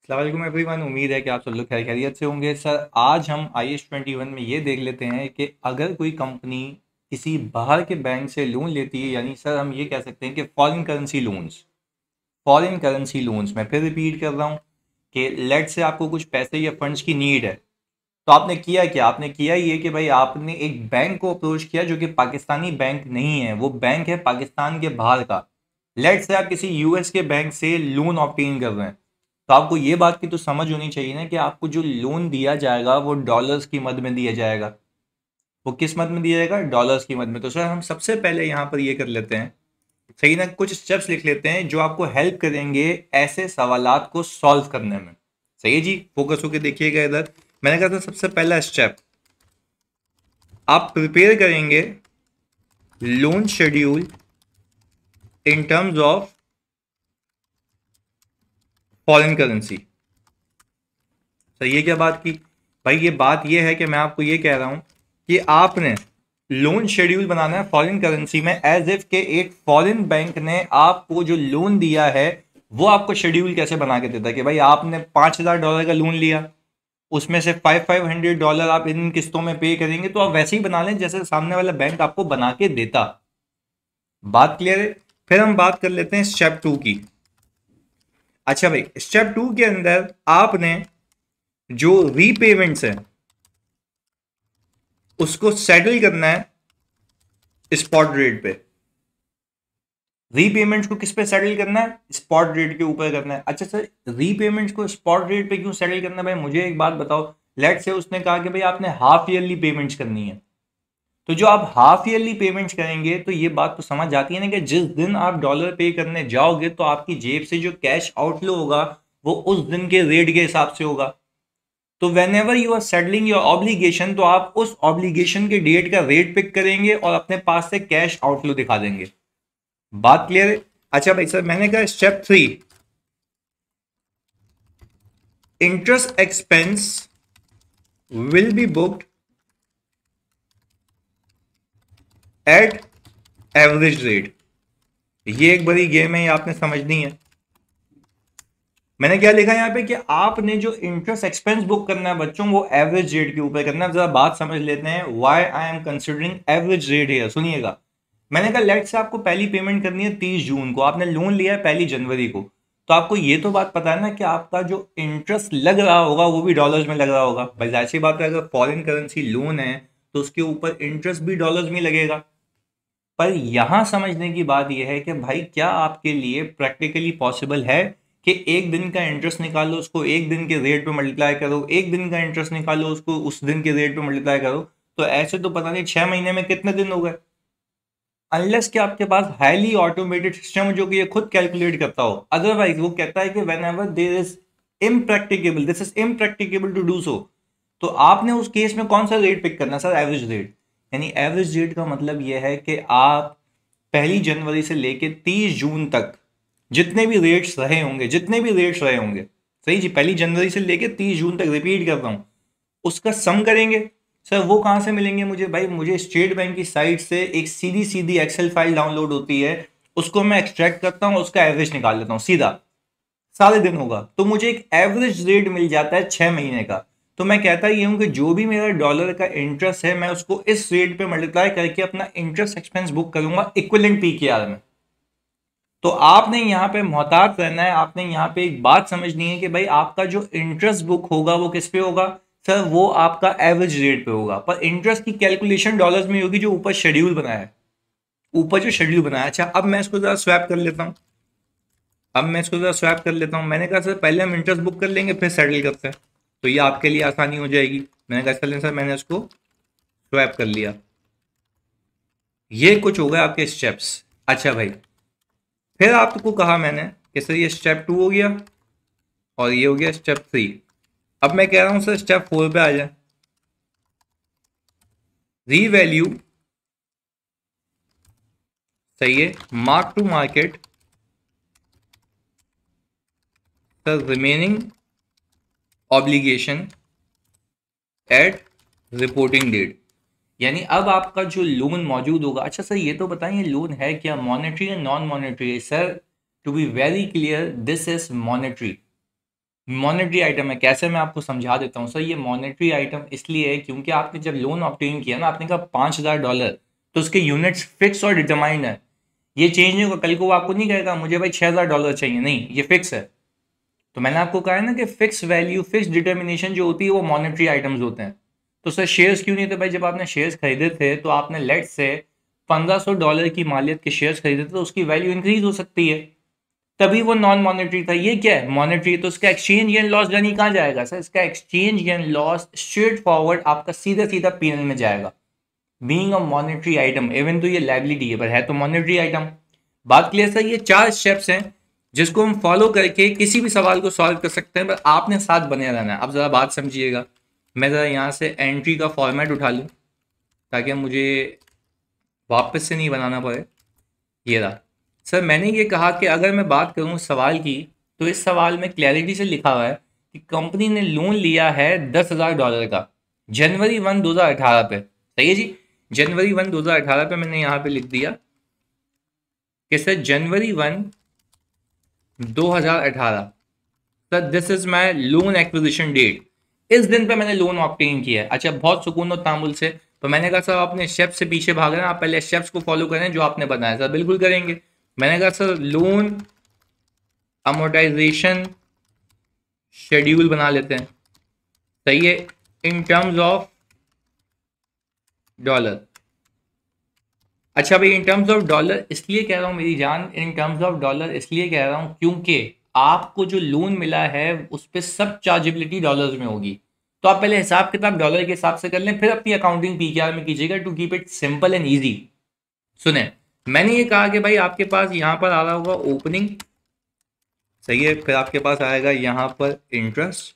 अस्सलाम वालेकुम एवरीवन। उम्मीद है कि आप सब लोग खैर खैरियत से होंगे। सर आज हम IS-21 में ये देख लेते हैं कि अगर कोई कंपनी किसी बाहर के बैंक से लोन लेती है, यानी सर हम ये कह सकते हैं कि फॉरेन करेंसी लोन्स, मैं फिर रिपीट कर रहा हूँ कि लेट से आपको कुछ पैसे या फंड्स की नीड है, तो आपने किया क्या? आपने किया ये कि भाई आपने एक बैंक को अप्रोच किया जो कि पाकिस्तानी बैंक नहीं है, वो बैंक है पाकिस्तान के बाहर का। लेट से आप किसी US के बैंक से लोन ऑब्टेन कर रहे हैं, तो आपको ये बात की तो समझ होनी चाहिए ना कि आपको जो लोन दिया जाएगा वो डॉलर्स की मद में दिया जाएगा। वो किस मद में दिया जाएगा? डॉलर्स की मद में। तो सर हम सबसे पहले यहाँ पर ये कर लेते हैं, सही ना, कुछ स्टेप्स लिख लेते हैं जो आपको हेल्प करेंगे ऐसे सवालात को सॉल्व करने में। सही है जी, फोकस होकर देखिएगा इधर। मैंने कहा था सबसे पहला स्टेप, आप प्रिपेयर करेंगे loan schedule in terms of foreign currency. Sir ये क्या बात की भाई? ये बात ये है कि मैं आपको ये कह रहा हूं कि आपने लोन शेड्यूल बनाना है फॉरेन करेंसी में, एज इफ के एक फॉरेन बैंक ने आपको जो लोन दिया है वो आपको शेड्यूल कैसे बना के देता है कि भाई आपने $5,000 का लोन लिया, उसमें से $500 आप इन किस्तों में पे करेंगे, तो आप वैसे ही बना लें जैसे सामने वाला बैंक आपको बना के देता। बात क्लियर है? फिर हम बात कर लेते हैं स्टेप 2 की। अच्छा भाई, स्टेप 2 के अंदर आपने जो रीपेमेंट्स है उसको सेटल करना है स्पॉट रेट पे। रीपेमेंट्स को किस पे सेटल करना है? स्पॉट रेट के ऊपर करना है। अच्छा सर, रीपेमेंट्स को स्पॉट रेट पे क्यों सेटल करना है? भाई मुझे एक बात बताओ। लेट से उसने कहा कि भाई आपने हाफ ईयरली पेमेंट्स करनी है, तो जो आप हाफ ईयरली पेमेंट्स करेंगे तो ये बात तो समझ आती है ना कि जिस दिन आप डॉलर पे करने जाओगे तो आपकी जेब से जो कैश आउटफ्लो होगा वो उस दिन के रेट के हिसाब से होगा। तो whenever you are settling your obligation, तो आप उस ऑब्लिगेशन के डेट का रेट पिक करेंगे और अपने पास से कैश आउटफ्लो दिखा देंगे। बात क्लियर है? अच्छा भाई सर, मैंने कहा step 3, interest expense will be booked at average rate. ये एक बड़ी गेम है, ये आपने समझनी है। मैंने क्या लिखा यहां पे कि आपने जो इंटरेस्ट एक्सपेंस बुक करना है बच्चों, वो एवरेज रेट के ऊपर करना है। जरा बात समझ लेते हैं, why I am considering average rate है। सुनिएगा, मैंने कहा लेट से आपको पहली पेमेंट करनी है 30 जून को, आपने लोन लिया है 1 जनवरी को, तो आपको ये तो बात पता है ना कि आपका जो इंटरेस्ट लग रहा होगा वो भी डॉलर्स में लग रहा होगा। भाई जाहिर सी बात है, अगर फॉरेन करेंसी लोन है तो उसके ऊपर इंटरेस्ट भी डॉलर्स में लगेगा। पर यहां समझने की बात यह है कि भाई क्या आपके लिए प्रैक्टिकली पॉसिबल है कि एक दिन का इंटरेस्ट निकालो, उसको एक दिन के रेट पे मल्टीप्लाई करो, एक दिन का इंटरेस्ट निकालो, उसको उस दिन के रेट पे मल्टीप्लाई करो, तो ऐसे तो पता नहीं 6 महीने में कितने दिन हो गए। अनलेस कि आपके पास हाईली ऑटोमेटेड सिस्टम जो कि ये खुद कैलकुलेट करता हो। अदरवाइज वो कहता है कि whenever there is impracticable, this is impracticable to do so, तो आपने उस केस में कौन सा रेट पिक करना है? Sir average rate. यानी एवरेज रेट का मतलब यह है कि आप 1 जनवरी से लेके 30 जून तक जितने भी रेट्स रहे होंगे, सही जी, 1 जनवरी से लेके 30 जून तक, रिपीट कर रहा हूं, उसका सम करेंगे। सर वो कहाँ से मिलेंगे मुझे? भाई मुझे स्टेट बैंक की साइट से एक सीधी सीधी एक्सेल फाइल डाउनलोड होती है, उसको मैं एक्सट्रैक्ट करता हूँ, उसका एवरेज निकाल लेता हूँ सीधा, सारे दिन होगा, तो मुझे एक एवरेज रेट मिल जाता है 6 महीने का। तो मैं कहता ये हूं कि जो भी मेरा डॉलर का इंटरेस्ट है मैं उसको इस रेट पे मल्टीप्लाई करके अपना इंटरेस्ट एक्सपेंस बुक करूंगा इक्विवेलेंट PKR में। तो आपने यहाँ पे मोहतात रहना है, आपने यहाँ पे एक बात समझनी है कि भाई आपका जो इंटरेस्ट बुक होगा वो किस पे होगा? सर वो आपका एवरेज रेट पे होगा, पर इंटरेस्ट की कैलकुलेशन डॉलर्स में होगी जो ऊपर शेड्यूल बनाया है, ऊपर जो शेड्यूल बनाया। अच्छा अब मैं इसको जरा स्वैप कर लेता हूँ, मैंने कहा सर पहले हम इंटरेस्ट बुक कर लेंगे फिर सेटल करते हैं, तो ये आपके लिए आसानी हो जाएगी। मैंने कहा चलें सर, मैंने इसको स्वैप कर लिया। ये कुछ हो गया आपके स्टेप्स। अच्छा भाई, फिर आपको कहा मैंने कि सर ये स्टेप 2 हो गया और ये हो गया स्टेप 3। अब मैं कह रहा हूं सर स्टेप 4 पे आ जाए। रीवैल्यू, सही है, mark to market the remaining obligation at reporting date. यानी अब आपका जो लोन मौजूद होगा। अच्छा सर ये तो बताएं, ये लोन है क्या? मॉनेटरी या non monetary? Sir to be very clear, this is monetary. Monetary item है। कैसे, मैं आपको समझा देता हूँ सर। ये मॉनेटरी आइटम इसलिए है क्योंकि आपने जब लोन ऑब्टेन किया ना, आपने कहा $5,000, तो उसके यूनिट्स फिक्स और डिटरमाइंड है। ये चेंज नहीं होगा। कल को वो आपको नहीं कहेगा मुझे भाई $6,000 चाहिए, नहीं, ये फिक्स है। तो मैंने आपको कहा है ना कि फिक्स वैल्यू, फिक्स डिटर्मिनेशन जो होती है वो मॉनेटरी आइटम्स होते हैं। तो सर शेयर्स क्यों नहीं थे भाई? जब आपने शेयर्स खरीदे थे तो आपने लेट से $1,500 की मालियत के शेयर्स खरीदे थे, तो उसकी वैल्यू इंक्रीज हो सकती है, तभी वो नॉन मॉनेटरी था। ये क्या है? मॉनेटरी। तो इसका एक्सचेंज गेन लॉस जानी कहाँ जाएगा सर? इसका exchange gain loss straight forward आपका सीधा सीधा पीएनएल में जाएगा। Being a monetary item, even तो ये लायबिलिटी है पर है तो मॉनेटरी आइटम। बात क्लियर सर? ये 4 स्टेप्स हैं जिसको हम फॉलो करके किसी भी सवाल को सॉल्व कर सकते हैं, पर आपने साथ बने रहना है। अब जरा बात समझिएगा। मैं जरा यहाँ से एंट्री का फॉर्मेट उठा लूँ ताकि मुझे वापस से नहीं बनाना पड़े। ये रहा सर। मैंने ये कहा कि अगर मैं बात करूं सवाल की, तो इस सवाल में क्लैरिटी से लिखा हुआ है कि कंपनी ने लोन लिया है $10,000 का जनवरी 1 2018 पे। सही है जी। जनवरी 1 2018 पे मैंने यहाँ पे लिख दिया कि सर जनवरी 1 2018, sir this is my loan acquisition date. इस दिन पे मैंने लोन ऑब्टेन किया है। अच्छा, बहुत सुकून और तामुल से। तो मैंने कहा सर अपने स्टेप्स से पीछे भाग रहे हैं, आप पहले स्टेप्स को फॉलो करें जो आपने बताया। सर बिल्कुल करेंगे। मैंने कहा सर लोन अमोर्टाइजेशन शेड्यूल बना लेते हैं। सही है, इन टर्म्स ऑफ डॉलर। अच्छा भाई, इन टर्म्स ऑफ डॉलर इसलिए कह रहा हूं मेरी जान, इन टर्म्स ऑफ डॉलर इसलिए कह रहा हूं क्योंकि आपको जो लोन मिला है उस पर सब चार्जेबिलिटी डॉलर्स में होगी। तो आप पहले हिसाब किताब डॉलर के हिसाब से कर लें, फिर अपनी अकाउंटिंग पीकेआर में कीजिएगा, to keep it simple and easy. सुने, मैंने ये कहा कि भाई आपके पास यहां पर आ रहा होगा ओपनिंग। सही है, फिर आपके पास आएगा यहां पर इंटरेस्ट।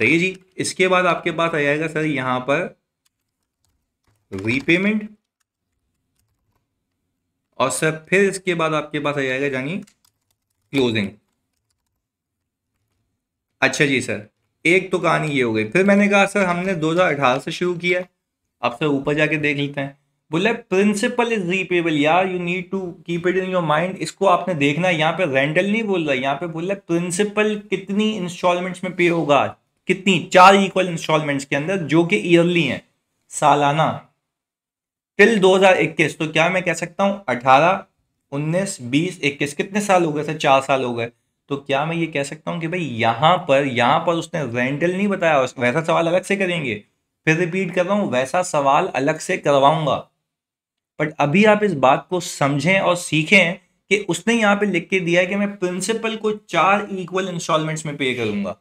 सही है जी। इसके बाद आपके पास आ जाएगा सर यहां पर रीपेमेंट, और सर फिर इसके बाद आपके पास आ जाएगा यानी क्लोजिंग। अच्छा जी सर, एक तो कहानी ये हो गई। फिर मैंने कहा सर हमने 2018 से शुरू किया है। अब सर ऊपर जाके देख लेते हैं। बोले प्रिंसिपल इज रीपेबल। यार you need to keep it in your mind, इसको आपने देखना है। यहाँ पे रेंटल नहीं बोल रहा, यहाँ पे बोल रहा है प्रिंसिपल कितनी इंस्टॉलमेंट्स में पे होगा। कितनी? 4 इक्वल इंस्टॉलमेंट्स के अंदर, जो कि ईयरली हैं, सालाना, टिल 2021। तो क्या मैं कह सकता हूं 18, 19, 20, 21, कितने साल हो गए सर? 4 साल हो गए। तो क्या मैं ये कह सकता हूं कि भाई यहां पर उसने रेंटल नहीं बताया, वैसा सवाल अलग से करेंगे। फिर रिपीट कर रहा हूं, वैसा सवाल अलग से करवाऊंगा। बट अभी आप इस बात को समझें और सीखें कि उसने यहां पे लिख के दिया है कि मैं प्रिंसिपल को 4 इक्वल इंस्टॉलमेंट्स में पे करूंगा।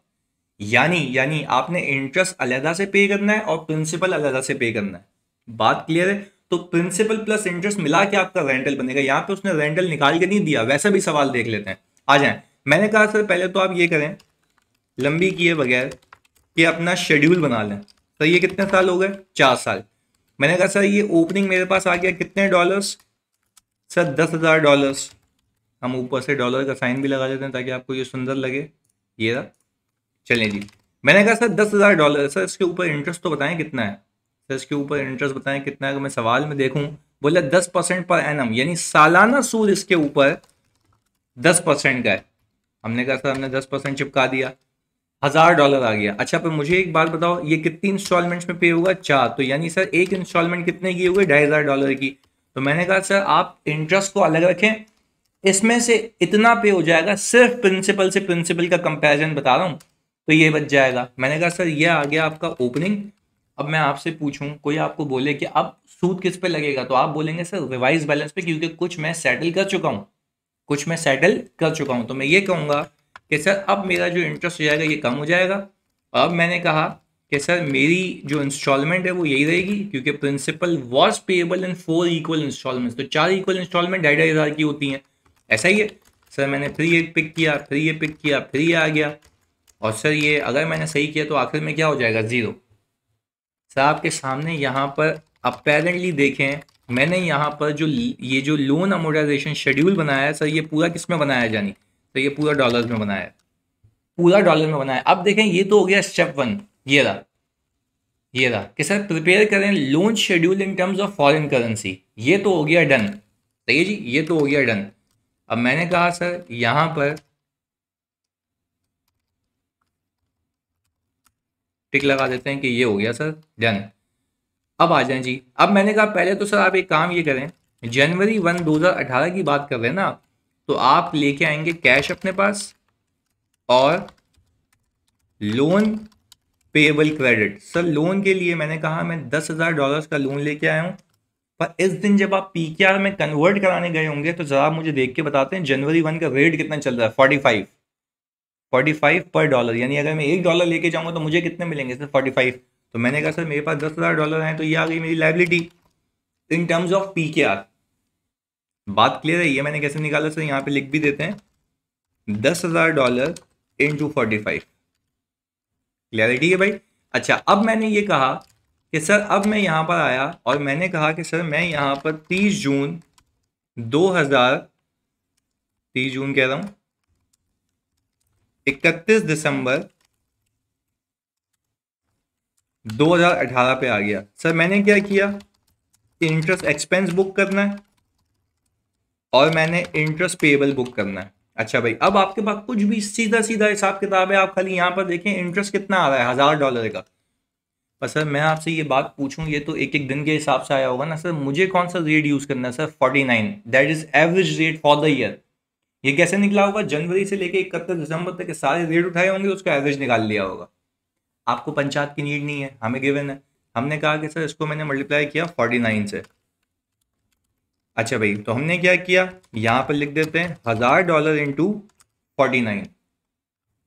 यानी आपने इंटरेस्ट अलहदा से पे करना है और प्रिंसिपल अलहदा से पे करना है। बात क्लियर है? तो प्रिंसिपल प्लस इंटरेस्ट मिला के आपका रेंटल बनेगा। यहां पे उसने रेंटल निकाल के नहीं दिया। वैसा भी सवाल देख लेते हैं, आ जाए। मैंने कहा सर पहले तो आप ये करें, लंबी किए बगैर, कि अपना शेड्यूल बना लें। तो ये कितने साल हो गए? 4 साल। मैंने कहा सर ये ओपनिंग मेरे पास आ गया कितने डॉलर्स? सर $10,000। हम ऊपर से डॉलर का साइन भी लगा देते हैं ताकि आपको ये सुंदर लगे। ये रहा। चलें जी। मैंने कहा सर $10,000। सर इसके ऊपर इंटरेस्ट तो बताएं कितना है? सर इसके ऊपर इंटरेस्ट बताएं कितना है? अगर मैं सवाल में देखूं, बोला 10% पर एनम, यानी सालाना सूद इसके ऊपर 10% का है। हमने कहा सर हमने 10% चिपका दिया, $1,000 आ गया। अच्छा, पर मुझे एक बात बताओ, ये कितनी इंस्टॉलमेंट्स में पे होगा? 4। तो यानी सर एक इंस्टॉलमेंट कितने की होगी? $2,500 की। तो मैंने कहा सर आप इंटरेस्ट को अलग रखें, इसमें से इतना पे हो जाएगा, सिर्फ प्रिंसिपल से प्रिंसिपल का कंपैरिजन बता रहा हूं, तो ये बच जाएगा। मैंने कहा सर ये आ गया आपका ओपनिंग। अब मैं आपसे पूछूं, कोई आपको बोले कि अब सूद किस पे लगेगा, तो आप बोलेंगे सर रिवाइज बैलेंस पे, क्योंकि कुछ मैं सेटल कर चुका हूं, कुछ मैं सेटल कर चुका हूं। तो मैं ये कहूंगा कि सर अब मेरा जो इंटरेस्ट हो जाएगा ये कम हो जाएगा। अब मैंने कहा कि सर मेरी जो इंस्टॉलमेंट है वो यही रहेगी, क्योंकि principal was payable in 4 equal instalments. तो 4 इक्वल इंस्टॉलमेंट 2,500 की होती हैं। ऐसा ही है सर। मैंने फिर ये पिक किया, फिर ये पिक किया, फिर ये आ गया। और सर ये अगर मैंने सही किया तो आखिर में क्या हो जाएगा? 0। सर आपके सामने यहाँ पर अपेरेंटली देखें, मैंने यहाँ पर जो ये जो लोन अमोर्टाइजेशन शेड्यूल बनाया है सर, ये पूरा किस में बनाया है जानी? तो ये पूरा डॉलर्स में बनाया है, पूरा डॉलर में बनाया है। अब देखें, ये तो हो गया स्टेप 1। ये रहा कि सर प्रिपेयर करें loan schedule in terms of foreign currency. ये तो हो गया डन। सही है जी, ये तो हो गया डन। अब मैंने कहा सर यहाँ पर टिक लगा देते हैं कि ये हो गया सर, डन। अब आ जाएं जी। अब मैंने कहा पहले तो सर आप एक काम ये करें, जनवरी 2018 की बात कर रहे हैं ना, तो आप लेके आएंगे कैश अपने पास और loan payable credit. Sir loan के लिए मैंने कहा मैं $10,000 का लोन लेके आया हूं, पर इस दिन जब आप पीकेआर में कन्वर्ट कराने गए होंगे तो जरा मुझे देख के बताते हैं जनवरी 1 का रेट कितना चल रहा है। 45 पर डॉलर, यानी अगर मैं $1 लेके जाऊंगा तो मुझे कितने मिलेंगे सर? 45। तो मैंने कहा सर मेरे पास $10,000 हैं, तो ये आ गई मेरी liability in terms of PKR. बात क्लियर है? ये मैंने कैसे निकाला सर? यहाँ पे लिख भी देते हैं, $10,000 इंटू 45। क्लैरिटी है भाई? अच्छा, अब मैंने ये कहा कि सर अब मैं यहाँ पर आया और मैंने कहा कि सर मैं यहाँ पर 30 जून 2000, 30 जून कह रहा हूँ, 31 दिसंबर 2018 पे आ गया। सर मैंने क्या किया, इंटरेस्ट एक्सपेंस बुक करना है और मैंने इंटरेस्ट पेएबल बुक करना है। अच्छा भाई, अब आपके पास कुछ भी सीधा सीधा हिसाब किताब है, आप खाली यहाँ पर देखें इंटरेस्ट कितना आ रहा है, $1,000 का। पर सर मैं आपसे ये बात पूछूं, ये तो एक एक दिन के हिसाब से आया होगा ना सर, मुझे कौन सा रेट यूज करना है sir? 49, that is average rate for the year. ये कैसे निकला होगा? जनवरी से लेके 31 दिसंबर तक के सारे रेट उठाए होंगे, उसका एवरेज निकाल लिया होगा। आपको पंचायत की नीड नहीं है, हमें गिवन है। हमने कहा कि सर इसको मैंने मल्टीप्लाई किया 49 से। अच्छा भाई, तो हमने क्या किया, यहां पर लिख देते हैं $1,000 इंटू 49।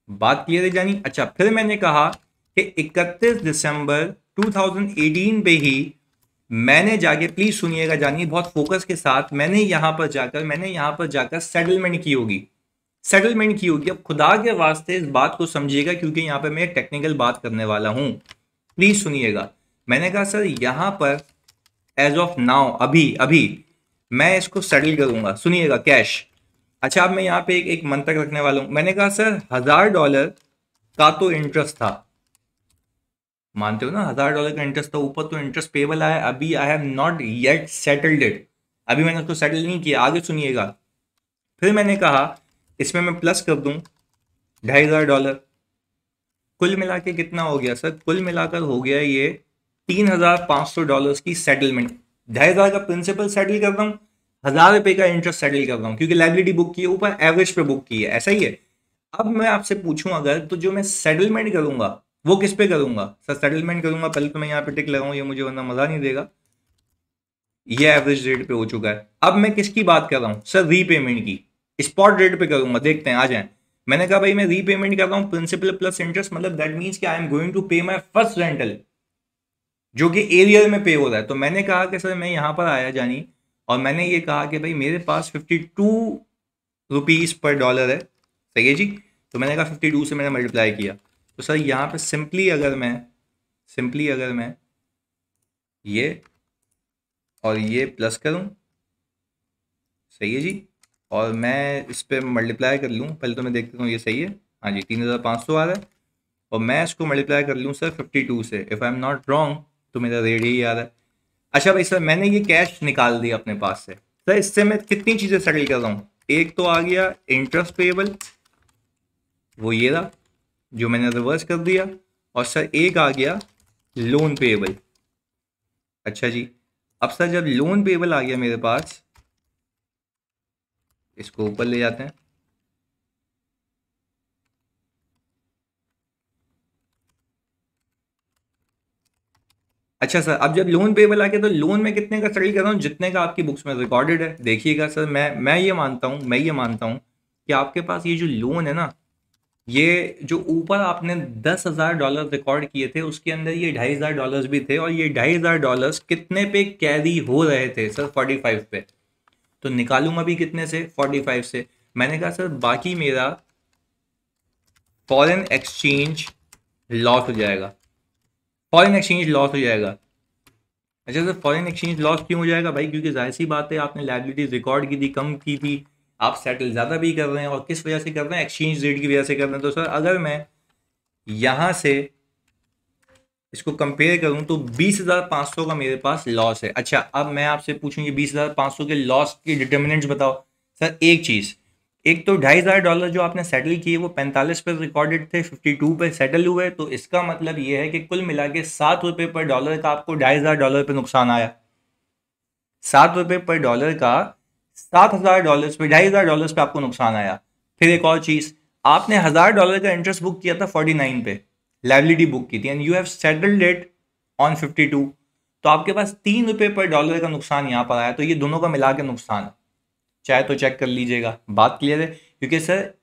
बात क्लियर है जानी? अच्छा, फिर मैंने कहा कि 31 दिसंबर 2018 पे ही मैंने जाके, प्लीज सुनिएगा जानिए बहुत फोकस के साथ, मैंने यहां पर जाकर सेटलमेंट की होगी। सेटलमेंट की होगी। अब खुदा के वास्ते इस बात को समझिएगा, क्योंकि यहां पर मैं टेक्निकल बात करने वाला हूं, प्लीज सुनिएगा। मैंने कहा सर यहां पर एज ऑफ नाउ, अभी अभी मैं इसको सेटल करूंगा, सुनिएगा, कैश। अच्छा, अब मैं यहाँ पे एक मंत्र रखने वाला हूं। मैंने कहा सर $1,000 का तो इंटरेस्ट था, मानते हो ना, $1,000 का इंटरेस्ट था, ऊपर तो इंटरेस्ट पेबल आया, अभी I have not yet settled it, अभी मैंने उसको सेटल नहीं किया। आगे सुनिएगा, फिर मैंने कहा इसमें मैं प्लस कर दूं $2,500। कुल मिला के कितना हो गया सर? कुल मिलाकर हो गया ये $3,500 की सेटलमेंट। 2,500 का प्रिंसिपल सेटल कर रहा हूँ, ₹1,000 का इंटरेस्ट सेटल कर रहा हूँ, क्योंकि लाइबिलिटी बुक की है, ऊपर एवरेज पे बुक की है, ऐसा ही है। अब मैं आपसे पूछूं अगर, तो जो मैं सेटलमेंट करूंगा वो किस पे करूंगा सर? सेटलमेंट करूंगा, पहले तो मैं यहाँ पे टिक लगाऊं, ये मुझे वरना मजा नहीं देगा। ये एवरेज रेट पे हो चुका है। अब मैं किसकी बात कर रहा हूं सर? रीपेमेंट की। स्पॉट रेट पे करूंगा, देखते हैं, आ जाएं। मैंने कहा भाई मैं रीपेमेंट कर रहा हूं, प्रिंसिपल प्लस इंटरेस्ट, मतलब दैट मींस कि आई एम गोइंग टू पे माय फर्स्ट रेंटल, जो कि एरियल में पे हो रहा है। तो मैंने कहा कि सर मैं यहां पर आया जानी, और मैंने ये कहा कि भाई मेरे पास 52 रुपीज पर डॉलर है, सही है जी। तो मैंने कहा 52 से मैंने मल्टीप्लाई किया। तो सर यहाँ पे सिंपली अगर मैं ये और ये प्लस करूं, सही है जी, और मैं इस पे मल्टीप्लाई कर लूं, पहले तो मैं देखता हूँ ये सही है, हाँ जी 3,500 आ रहा है, और मैं इसको मल्टीप्लाई कर लूं सर 52 से, if I am not wrong, तो मेरा रेट ही आ रहा है। अच्छा भाई सर, मैंने ये कैश निकाल दिया अपने पास से, सर इससे मैं कितनी चीज़ें सेटल कर रहा हूँ? एक तो आ गया इंटरेस्ट पेएबल, वो ये रहा जो मैंने रिवर्स कर दिया, और सर एक आ गया लोन पेएबल। अच्छा जी, अब सर जब लोन पेएबल आ गया मेरे पास, इसको ऊपर ले जाते हैं। अच्छा सर, अब जब लोन पेएबल आ गया तो लोन में कितने का सेटल कर रहा हूँ? जितने का आपकी बुक्स में रिकॉर्डेड है। देखिएगा सर, मैं ये मानता हूँ कि आपके पास ये जो लोन है ना, ये जो ऊपर आपने $10,000 रिकॉर्ड किए थे, उसके अंदर ये $2,500 भी थे, और ये $2,500 कितने पे कैरी हो रहे थे सर? 45 पे। तो निकालूंगा भी कितने से? 45 से। मैंने कहा सर बाकी मेरा फॉरेन एक्सचेंज लॉस हो जाएगा, फॉरेन एक्सचेंज लॉस हो जाएगा। अच्छा सर, फॉरेन एक्सचेंज लॉस क्यों हो जाएगा भाई? क्योंकि जाहिर सी बात है, आपने लाइबिलिटीज रिकॉर्ड की थी, कम की थी, आप सेटल ज़्यादा भी कर रहे हैं, और किस वजह से कर रहे हैं? एक्सचेंज रेट की वजह से कर रहे हैं। तो सर अगर मैं यहाँ से इसको कंपेयर करूँ तो 20,500 का मेरे पास लॉस है। अच्छा, अब मैं आपसे पूछूँ ये 20,500 के लॉस की डिटर्मिनेंट्स बताओ। सर एक चीज़, एक तो $2,500 जो आपने सेटल किए वो 45 पे रिकॉर्डेड थे, 52 पे सेटल हुए, तो इसका मतलब ये है कि कुल मिला के ₹7 पर डॉलर का आपको $2,500 पे नुकसान आया। ₹7 पर डॉलर का $7,000 पे, $2,500 पे आपको नुकसान आया। फिर एक और चीज, आपने $1,000 का इंटरेस्ट बुक किया था 49 पे, लाइबिलिटी बुक की थी, and you have settled it on 52, तो आपके पास ₹3 पर डॉलर का नुकसान यहां पर आया। तो ये दोनों का मिला के नुकसान, चाहे तो चेक कर लीजिएगा। बात क्लियर है? क्योंकि सर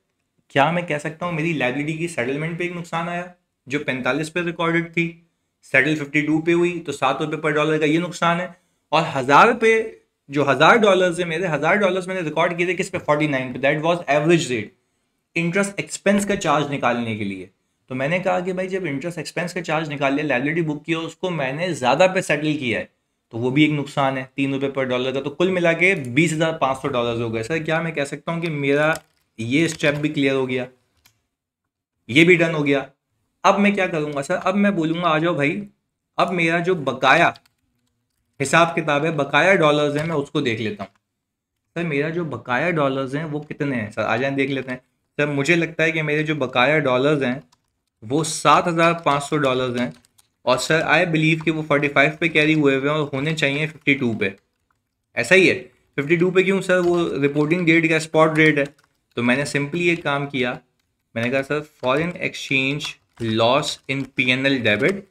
क्या मैं कह सकता हूं मेरी लाइबिलिटी की सेटलमेंट पे एक नुकसान आया जो 45 पे रिकॉर्डेड थी, सेटल 52 पे हुई, तो ₹7 पर डॉलर का ये नुकसान है। और 1,000 पे, जो $1,000 है मेरे, $1,000 मैंने रिकॉर्ड किए थे किस पे, 49 पे, that was average rate interest expense का चार्ज निकालने के लिए। तो मैंने कहा कि भाई जब इंटरेस्ट एक्सपेंस का चार्ज निकाल लिया, लाइबिलिटी बुक किया, उसको मैंने ज्यादा पे सेटल किया है, तो वो भी एक नुकसान है ₹3 पर डॉलर का। तो कुल मिला के $20,500 हो गए। सर क्या मैं कह सकता हूँ कि मेरा ये स्टेप भी क्लियर हो गया, ये भी डन हो गया। अब मैं क्या करूंगा सर, अब मैं बोलूंगा आ जाओ भाई, अब मेरा जो बकाया हिसाब किताब है, बकाया डॉलर्स है, मैं उसको देख लेता हूँ। सर मेरा जो बकाया डॉलर्स हैं वो कितने हैं सर, आ जाए देख लेते हैं। सर मुझे लगता है कि मेरे जो बकाया डॉलर्स हैं वो $7,500 हैं, और सर आई बिलीव कि वो 45 पे कैरी हुए हुए हैं और होने चाहिए 52 पे। ऐसा ही है? 52 पे क्यों सर? वो रिपोर्टिंग डेट का स्पॉट रेट है। तो मैंने सिंपली एक काम किया, मैंने कहा sir foreign exchange loss in PNL debit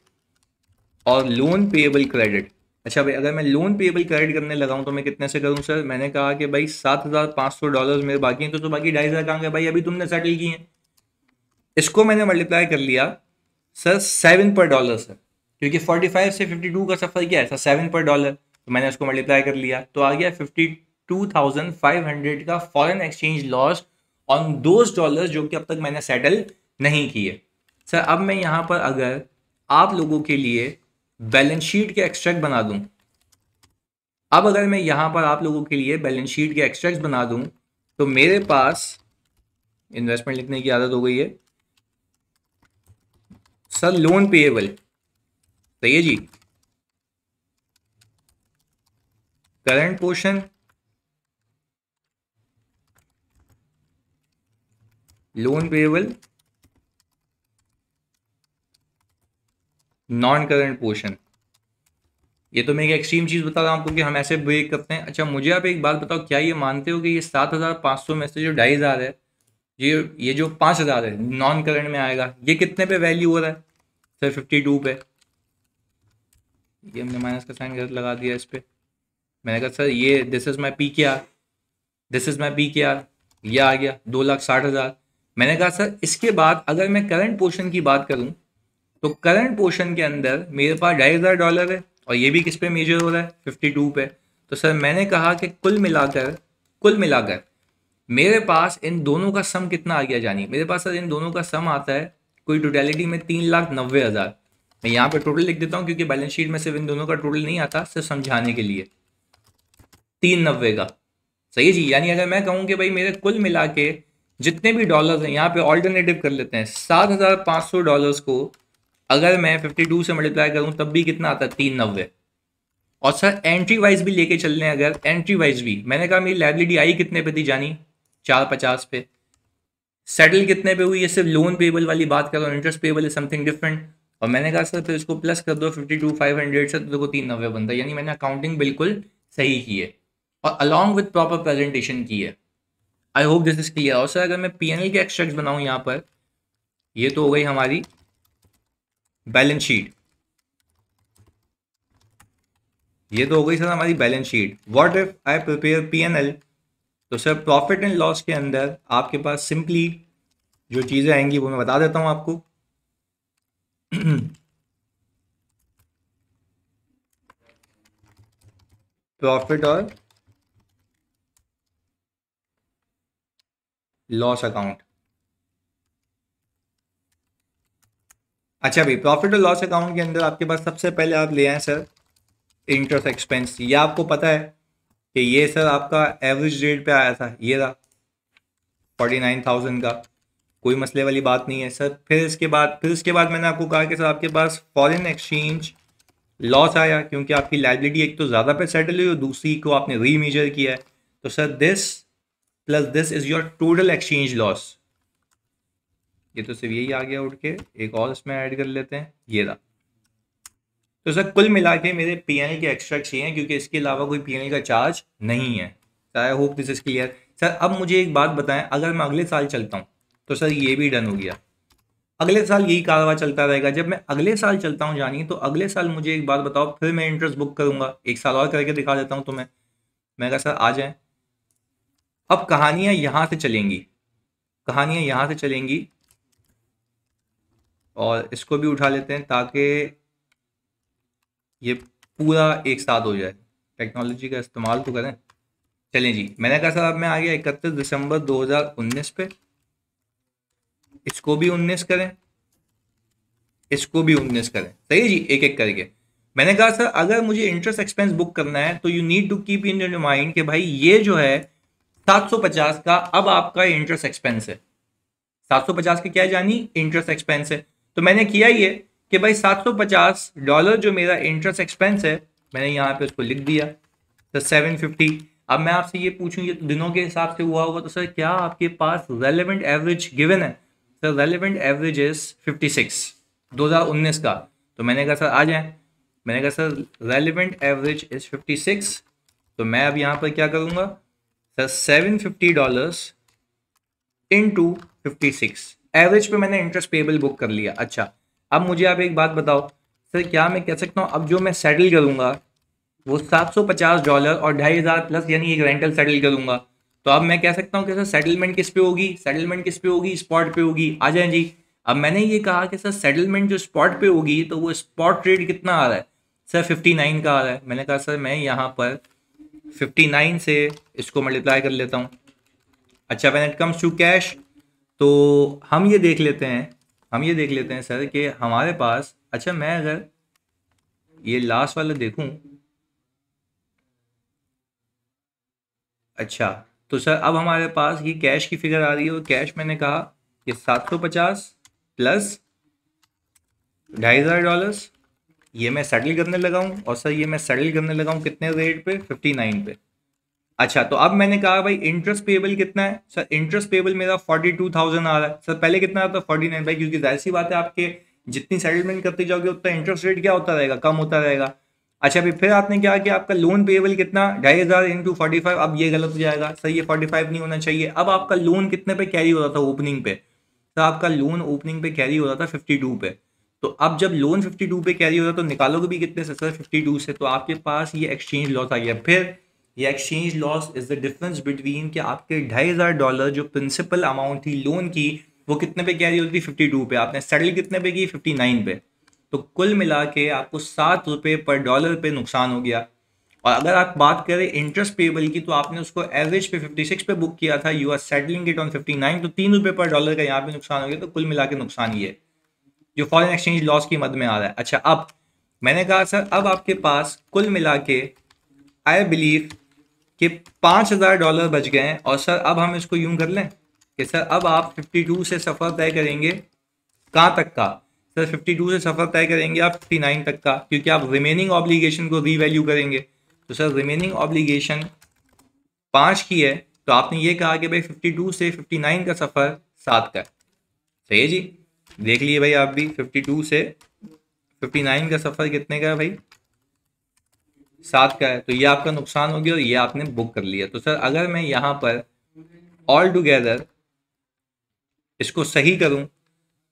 और लोन पेएबल क्रेडिट। अच्छा भाई, अगर मैं लोन पेएबल क्रेडिट करने लगा हूं तो मैं कितने से करूं सर? मैंने कहा कि भाई $7,500 मेरे बाकी हैं, तो बाकी 2,500 कहाँ गए भाई? अभी तुमने सेटल किए हैं। इसको मैंने मल्टीप्लाई कर लिया सर 7 पर डॉलर सर, क्योंकि 45 से 52 का सफर क्या है सर, 7 पर डॉलर। तो मैंने उसको मल्टीप्लाई कर लिया, तो आ गया 52,500 का foreign exchange loss on those dollar जो कि अब तक मैंने सेटल नहीं किए। सर अब मैं यहां पर अगर आप लोगों के लिए बैलेंस शीट के एक्सट्रैक्ट बना दूं, अब अगर मैं यहां पर आप लोगों के लिए बैलेंस शीट के एक्सट्रैक्ट बना दूं, तो मेरे पास इन्वेस्टमेंट लिखने की आदत हो गई है सर, लोन पेएबल, सही है जी, current portion, loan payable, non current portion. ये तो मैं एक एक्सट्रीम चीज बता रहा हूं आपको कि हम ऐसे ब्रेक करते हैं। अच्छा मुझे आप एक बात बताओ, क्या ये मानते हो कि ये 7,500 में से जो 2,500 है, ये जो 5,000 है नॉन करंट में आएगा, ये कितने पे वैल्यू हो रहा है सर? 52 पे। ये हमने माइनस का साइन गलत लगा दिया इस पे। मैंने कहा सर ये this is my P K R, this is my P K R, ये आ गया 2,60,000। मैंने कहा सर इसके बाद अगर मैं करंट पोर्शन की बात करूं, तो करंट पोर्शन के अंदर मेरे पास $2,500 है, और ये भी किस पे मेजर हो रहा है? 52 पे। तो सर मैंने कहा कि कुल मिलाकर मेरे पास इन दोनों का सम कितना आ गया? जानिए मेरे पास सर इन दोनों का सम आता है कोई टोटलिटी में 3,90,000। मैं यहाँ पे टोटल लिख देता हूँ क्योंकि बैलेंस शीट में सिर्फ इन दोनों का टोटल नहीं आता, सिर्फ समझाने के लिए। 390 का, सही है जी। यानी अगर मैं कहूँ कि भाई मेरे कुल मिला के जितने भी डॉलर्स हैं, यहाँ पे ऑल्टरनेटिव कर लेते हैं, $7,500 को अगर मैं 52 से मल्टीप्लाई करूँ तब भी कितना आता है? 390। और सर एंट्री वाइज भी लेके चल रहे हैं, अगर एंट्री वाइज भी, मैंने कहा मेरी लाइबिलिटी आई कितने पे थी जानी? 450 पे। सेटल कितने पे हुई? ये सिर्फ लोन पेबल वाली बात कर रहा हूँ, interest payable is something different. और मैंने कहा सर फिर इसको प्लस कर दो 52,500 से, तो देखो 390 बनता है। यानी मैंने अकाउंटिंग बिल्कुल सही की है और अलॉन्ग विद प्रॉपर प्रेजेंटेशन की है। I hope this is clear. और सर अगर मैं पीएनएल के एक्सट्रैक्ट बनाऊं यहाँ पर, ये तो हो गई हमारी बैलेंस शीट, ये तो हो गई सर हमारी balance sheet. What if I prepare PNL? तो सर प्रॉफिट एंड लॉस के अंदर आपके पास सिंपली जो चीजें आएंगी वो मैं बता देता हूं आपको। प्रॉफिट और लॉस अकाउंट। अच्छा भाई, प्रॉफिट और लॉस अकाउंट के अंदर आपके पास सबसे पहले आप ले आए सर इंटरेस्ट एक्सपेंस। ये आपको पता है कि ये सर आपका एवरेज रेट पे आया था, ये रहा 49,000 का, कोई मसले वाली बात नहीं है सर। फिर इसके बाद मैंने आपको कहा कि सर आपके पास फॉरेन एक्सचेंज लॉस आया, क्योंकि आपकी लाइबिलिटी एक तो ज़्यादा पे सेटल हुई और दूसरी को आपने रीमेजर किया है। तो sir this plus this is your total exchange loss. ये तो सिर्फ यही आ गया उठ के, एक और इसमें ऐड कर लेते हैं, ये रहा। तो सर कुल मिला के मेरे पीएनएल के एक्स्ट्रा चाहिए, क्योंकि इसके अलावा कोई पीएनएल का चार्ज नहीं है। I hope this is clear. Sir अब मुझे एक बात बताएं, अगर मैं अगले साल चलता हूँ तो सर ये भी डन हो गया, अगले साल यही कारोबार चलता रहेगा। जब मैं अगले साल चलता हूँ जानिए, तो अगले साल मुझे एक बात बताओ, फिर मैं इंटरेस्ट बुक करूंगा, एक साल और करके दिखा देता हूँ तुम्हें। मैं कहा सर आ जाए। अब कहानियां यहां से चलेंगी, कहानियां यहां से चलेंगी, और इसको भी उठा लेते हैं ताकि ये पूरा एक साथ हो जाए। टेक्नोलॉजी का इस्तेमाल तो करें। चलें जी, मैंने कहा सर अब मैं आ गया 31 दिसंबर 2019 पे, इसको भी 19 करें, इसको भी 19 करें, सही है जी, एक एक करके। मैंने कहा सर अगर मुझे इंटरेस्ट एक्सपेंस बुक करना है तो you need to keep in your mind कि भाई ये जो है 750 का अब आपका इंटरेस्ट एक्सपेंस है। 750 की क्या जानी, इंटरेस्ट एक्सपेंस है। तो मैंने किया ये कि भाई $750 जो मेरा इंटरेस्ट एक्सपेंस है, मैंने यहाँ पे उसको लिख दिया तो 750। अब मैं आपसे ये पूछूं, ये तो दिनों के हिसाब से हुआ होगा, तो सर क्या आपके पास रेलेवेंट एवरेज गिवन है? सर रेलेवेंट एवरेज इज 56 2019 का। तो मैंने कहा सर आ जाए, मैंने कहा सर रेलेवेंट एवरेज इज 56। तो मैं अब यहाँ पर क्या करूँगा सर, $750 इंटू 56 एवरेज पे मैंने इंटरेस्ट पेबल बुक कर लिया। अच्छा अब मुझे आप एक बात बताओ सर, क्या मैं कह सकता हूँ अब जो मैं सेटल करूंगा वो $750 और 2500 प्लस यानी एक रेंटल सेटल करूंगा, तो अब मैं कह सकता हूँ कि सर सेटलमेंट किस पे होगी, सेटलमेंट किस पे होगी, स्पॉट पे होगी। आ जाए जी। अब मैंने ये कहा कि सर सेटलमेंट जो स्पॉट पे होगी तो वो स्पॉट रेट कितना आ रहा है सर, 59 का आ रहा है। मैंने कहा सर मैं यहाँ पर 59 से इसको मल्टीप्लाई कर लेता हूँ। अच्छा when it comes to cash, तो हम ये देख लेते हैं, हम ये देख लेते हैं सर कि हमारे पास, अच्छा मैं अगर ये लास्ट वाला देखूं, अच्छा तो सर अब हमारे पास ये कैश की फिगर आ रही है, और कैश मैंने कहा ये 750 प्लस $2500 ये मैं सेटल करने लगा हूं, और सर ये मैं सेटल करने लगा हूं कितने रेट पे, 59 पे। अच्छा तो अब मैंने कहा भाई इंटरेस्ट पेबल कितना है सर, इंटरेस्ट पेबल मेरा 42,000 आ रहा है सर, पहले कितना आता 49 भाई, क्योंकि जाहिर सी बात है आपके जितनी सेटलमेंट करते जाओगे उतना इंटरेस्ट रेट क्या होता रहेगा, कम होता रहेगा। अच्छा फिर आपने क्या किया, आपका लोन पेबल कितना 2500 इंटू 45, अब ये गलत हो जाएगा सर, ये 45 नहीं होना चाहिए। अब आपका लोन कितने पे कैरी हो रहा था ओपनिंग पे, तो आपका लोन ओपनिंग पे कैरी हो रहा था 52 पे। तो अब जब लोन 52 पे कैरी हो रहा तो निकालोगे भी कितने से सर, 52 से, तो आपके पास ये एक्सचेंज लॉस आ गया। फिर ये exchange loss is the difference between कि आपके $2500 जो प्रिंसिपल अमाउंट थी लोन की वो कितने पे कैरी होती थी, 52 पे, आपने सेटल कितने पे की, 59 पे। तो कुल मिला के आपको ₹7 पर डॉलर पे नुकसान हो गया। और अगर आप बात करें इंटरेस्ट पेबल की, तो आपने उसको एवरेज पे 56 पे बुक किया था, you are settling it on 59, तो ₹3 पर डॉलर का यहाँ पे नुकसान हो गया। तो कुल मिला के नुकसान ये जो फॉरेन एक्सचेंज लॉस की मद में आ रहा है। अच्छा अब मैंने कहा सर अब आपके पास कुल मिला के आई बिलीव कि $5000 बच गए हैं। और सर अब हम इसको यूं कर लें कि सर अब आप 52 से सफ़र तय करेंगे, कहाँ तक का सर, 52 से सफ़र तय करेंगे आप 59 तक का, क्योंकि आप रिमेनिंग ऑब्लिगेशन को रीवैल्यू करेंगे। तो सर रिमेनिंग ऑब्लिगेशन 5 की है, तो आपने ये कहा कि भाई 52 से 59 का सफ़र 7 का है, सही है जी। देख लिए भाई आप भी, 52 से 59 का सफ़र कितने का है भाई, 7 का है। तो ये आपका नुकसान हो गया और ये आपने बुक कर लिया। तो सर अगर मैं यहाँ पर ऑल टुगेदर इसको सही करूं,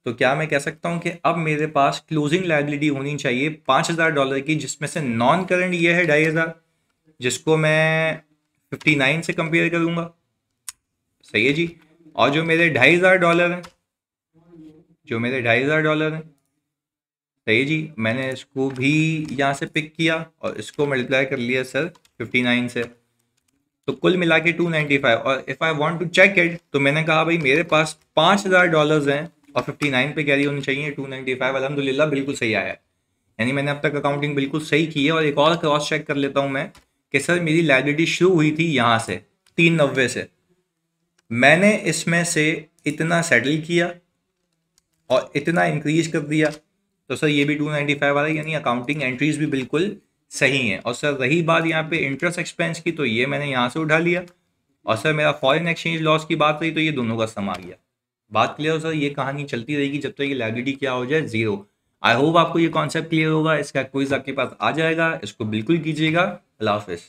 तो क्या मैं कह सकता हूं कि अब मेरे पास क्लोजिंग लायबिलिटी होनी चाहिए $5000 की, जिसमें से नॉन करंट ये है 2500, जिसको मैं 59 से कंपेयर करूंगा, सही है जी। और जो मेरे $2500 हैं, जो मेरे $2500 हैं, सही जी, मैंने इसको भी यहाँ से पिक किया और इसको मल्टीप्लाई कर लिया सर 59 से, तो कुल मिला के 295। और if I want to check it, तो मैंने कहा भाई मेरे पास $5000 हैं और 59 पे कैरी होनी चाहिए 295, अल्हम्दुलिल्लाह बिल्कुल सही आया है। यानी मैंने अब तक अकाउंटिंग बिल्कुल सही की है। और एक और क्रॉस चेक कर लेता हूँ मैं कि सर मेरी लायबिलिटी शुरू हुई थी यहाँ से 390 से, मैंने इसमें से इतना सेटल किया और इतना इंक्रीज कर दिया, तो सर ये भी 295 आ रहा है, यानी अकाउंटिंग एंट्रीज भी बिल्कुल सही हैं। और सर रही बात यहाँ पे इंटरेस्ट एक्सपेंस की, तो ये मैंने यहाँ से उठा लिया और सर मेरा फॉरेन एक्सचेंज लॉस की बात रही तो ये दोनों का सम आ गया। बात क्लियर हो सर, ये कहानी चलती रहेगी जब तक ये लायबिलिटी क्या हो जाए, जीरो। आई होप आपको ये कॉन्सेप्ट क्लियर होगा। इसका क्विज आपके पास आ जाएगा, इसको बिल्कुल कीजिएगा। अल्लाह हाफिज़।